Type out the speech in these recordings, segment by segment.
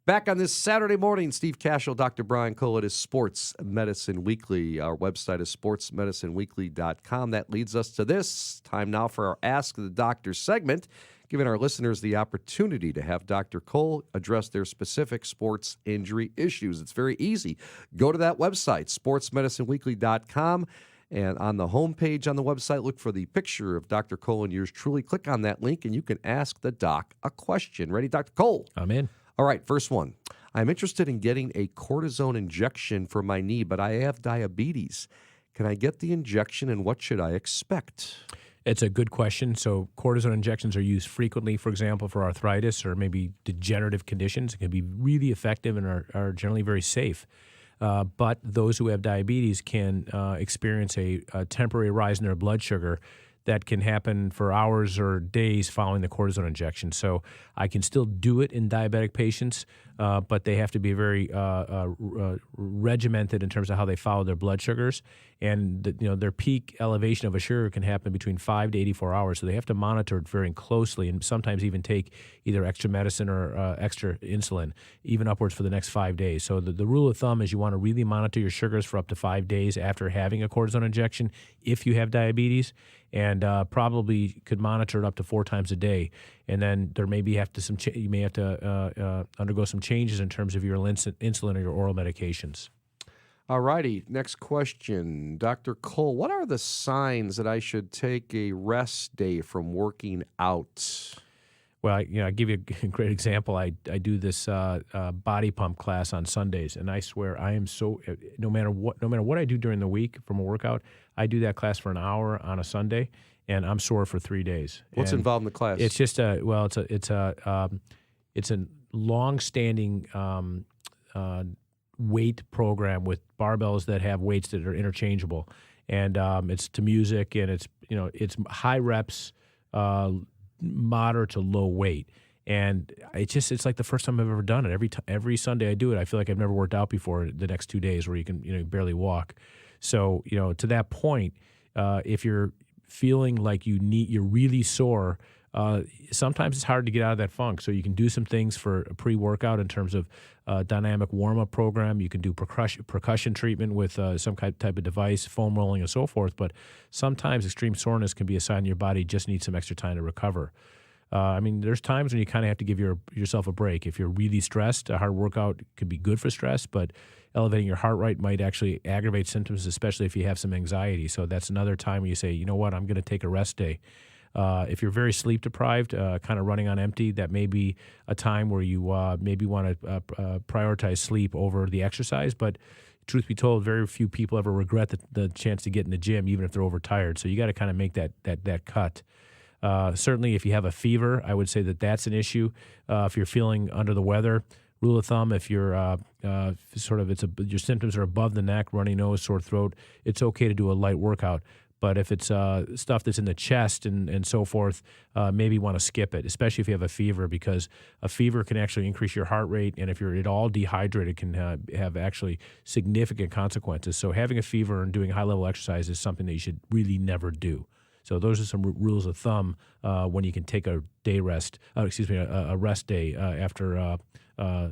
Back on this Saturday morning, Steve Kashul, Dr. Brian Cole. It is Sports Medicine Weekly. Our website is sportsmedicineweekly.com. That leads us to this time now for our Ask the Doctor segment, giving our listeners the opportunity to have Dr. Cole address their specific sports injury issues. It's very easy. Go to that website, sportsmedicineweekly.com. And on the homepage on the website, look for the picture of Dr. Cole and yours truly. Click on that link, and you can ask the doc a question. Ready, Dr. Cole? I'm in. All right, first one. I'm interested in getting a cortisone injection for my knee, but I have diabetes. Can I get the injection, and what should I expect? It's a good question. So cortisone injections are used frequently, for example, for arthritis or maybe degenerative conditions. It can be really effective and are generally very safe. But those who have diabetes can experience a temporary rise in their blood sugar that can happen for hours or days following the cortisone injection. So I can still do it in diabetic patients, but they have to be very regimented in terms of how they follow their blood sugars. And their peak elevation of a sugar can happen between 5 to 84 hours. So they have to monitor it very closely and sometimes even take either extra medicine or extra insulin, even upwards for the next 5 days. So the rule of thumb is you want to really monitor your sugars for up to 5 days after having a cortisone injection if you have diabetes, and probably could monitor it up to 4 times a day. And then there may be you may have to undergo some changes in terms of your insulin or your oral medications. All righty, next question. Dr. Cole, what are the signs that I should take a rest day from working out? Well, I give you a great example. I do this body pump class on Sundays, and I swear I am so no matter what I do during the week from a workout, I do that class for an hour on a Sunday, and I'm sore for 3 days. What's involved in the class? It's just it's a long-standing weight program with barbells that have weights that are interchangeable, and it's to music, and it's high reps. Moderate to low weight, and it's like the first time I've ever done it. Every Sunday I do it, I feel like I've never worked out before the next 2 days where you can barely walk. So to that point, if you're feeling like you're really sore, sometimes it's hard to get out of that funk. So you can do some things for a pre-workout in terms of dynamic warm-up program. You can do percussion treatment with some type of device, foam rolling, and so forth. But sometimes extreme soreness can be a sign your body just needs some extra time to recover. There's times when you kind of have to give yourself a break. If you're really stressed, a hard workout could be good for stress, but elevating your heart rate might actually aggravate symptoms, especially if you have some anxiety. So that's another time where you say, you know what, I'm going to take a rest day. If you're very sleep deprived, kind of running on empty, that may be a time where you maybe want to prioritize sleep over the exercise. But truth be told, very few people ever regret the chance to get in the gym, even if they're overtired. So you got to kind of make that cut. Certainly, if you have a fever, I would say that's an issue. If you're feeling under the weather, rule of thumb, if you're your symptoms are above the neck, runny nose, sore throat, it's okay to do a light workout. But if it's stuff that's in the chest and so forth, maybe want to skip it, especially if you have a fever, because a fever can actually increase your heart rate, and if you're at all dehydrated, can have actually significant consequences. So having a fever and doing high-level exercise is something that you should really never do. So those are some rules of thumb when you can take a rest day after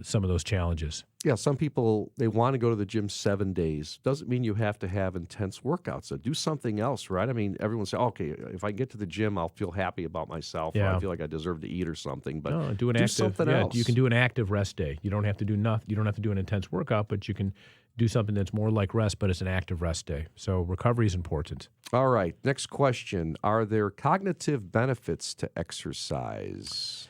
some of those challenges. Yeah, some people, they want to go to the gym 7 days. Doesn't mean you have to have intense workouts. So do something else, right? Everyone say, okay, if I get to the gym, I'll feel happy about myself. Yeah. Or I feel like I deserve to eat or something. But no, do something else. You can do an active rest day. You don't have to do nothing. You don't have to do an intense workout, but you can do something that's more like rest, but it's an active rest day. So recovery is important. All right, next question. Are there cognitive benefits to exercise?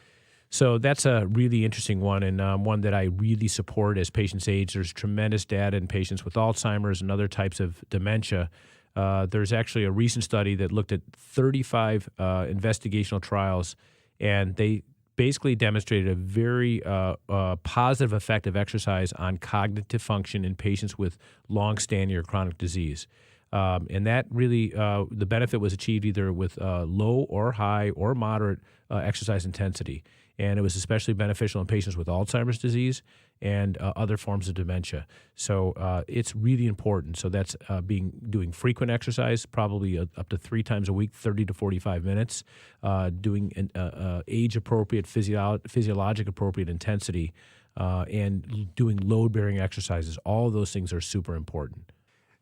So that's a really interesting one, and one that I really support as patients age. There's tremendous data in patients with Alzheimer's and other types of dementia. There's actually a recent study that looked at 35 investigational trials, and they basically demonstrated a very positive effect of exercise on cognitive function in patients with long-standing or chronic disease. And that really, the benefit was achieved either with low or high or moderate exercise intensity. And it was especially beneficial in patients with Alzheimer's disease and other forms of dementia. So it's really important. So that's doing frequent exercise, probably up to 3 times a week, 30 to 45 minutes, doing an age-appropriate, physiologic-appropriate intensity. and doing load-bearing exercises. All of those things are super important.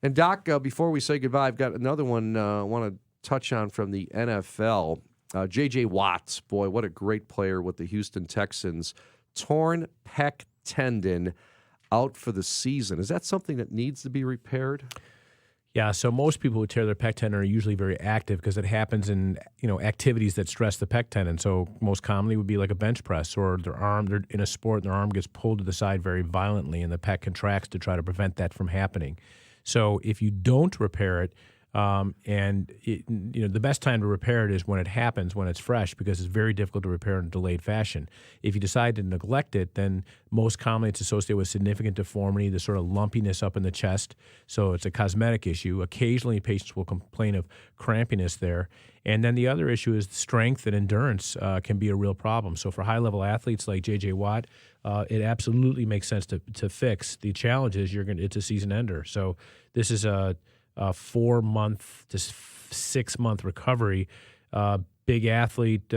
And Doc, before we say goodbye, I've got another one I want to touch on from the NFL. J.J. Watt, boy, what a great player with the Houston Texans. Torn pec tendon, out for the season. Is that something that needs to be repaired? Yeah, so most people who tear their pec tendon are usually very active because it happens in activities that stress the pec tendon. So most commonly would be like a bench press, or they're in a sport and their arm gets pulled to the side very violently and the pec contracts to try to prevent that from happening. So if you don't repair it, the best time to repair it is when it happens, when it's fresh, because it's very difficult to repair in a delayed fashion. If you decide to neglect it, then most commonly it's associated with significant deformity, the sort of lumpiness up in the chest. So it's a cosmetic issue. Occasionally patients will complain of crampiness there. And then the other issue is strength and endurance can be a real problem. So for high-level athletes like J.J. Watt, it absolutely makes sense to fix. The challenge is it's a season ender. So this is a 4-month to 6-month recovery. Big athlete,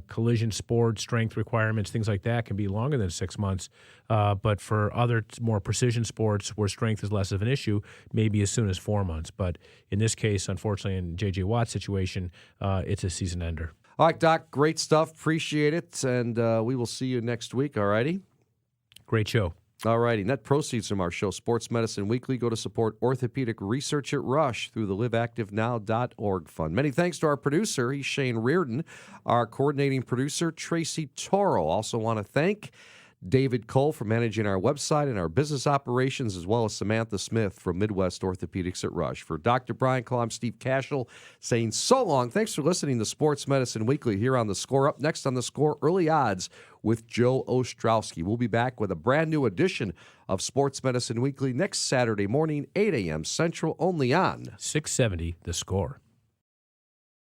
collision sport, strength requirements, things like that can be longer than 6 months. But for other more precision sports where strength is less of an issue, maybe as soon as 4 months. But in this case, unfortunately, in J.J. Watt's situation, it's a season ender. All right, Doc, great stuff. Appreciate it. And we will see you next week, all righty? Great show. All righty. Net proceeds from our show, Sports Medicine Weekly, go to support orthopedic research at Rush through the liveactivenow.org fund. Many thanks to our producer, he's Shane Reardon. Our coordinating producer, Tracy Toro. Also want to thank David Cole for managing our website and our business operations, as well as Samantha Smith from Midwest Orthopedics at Rush. For Dr. Brian Cole, I'm Steve Kashul saying so long. Thanks for listening to Sports Medicine Weekly here on The Score. Up next on The Score, early odds with Joe Ostrowski. We'll be back with a brand new edition of Sports Medicine Weekly next Saturday morning, 8 a.m. Central, only on 670 The Score.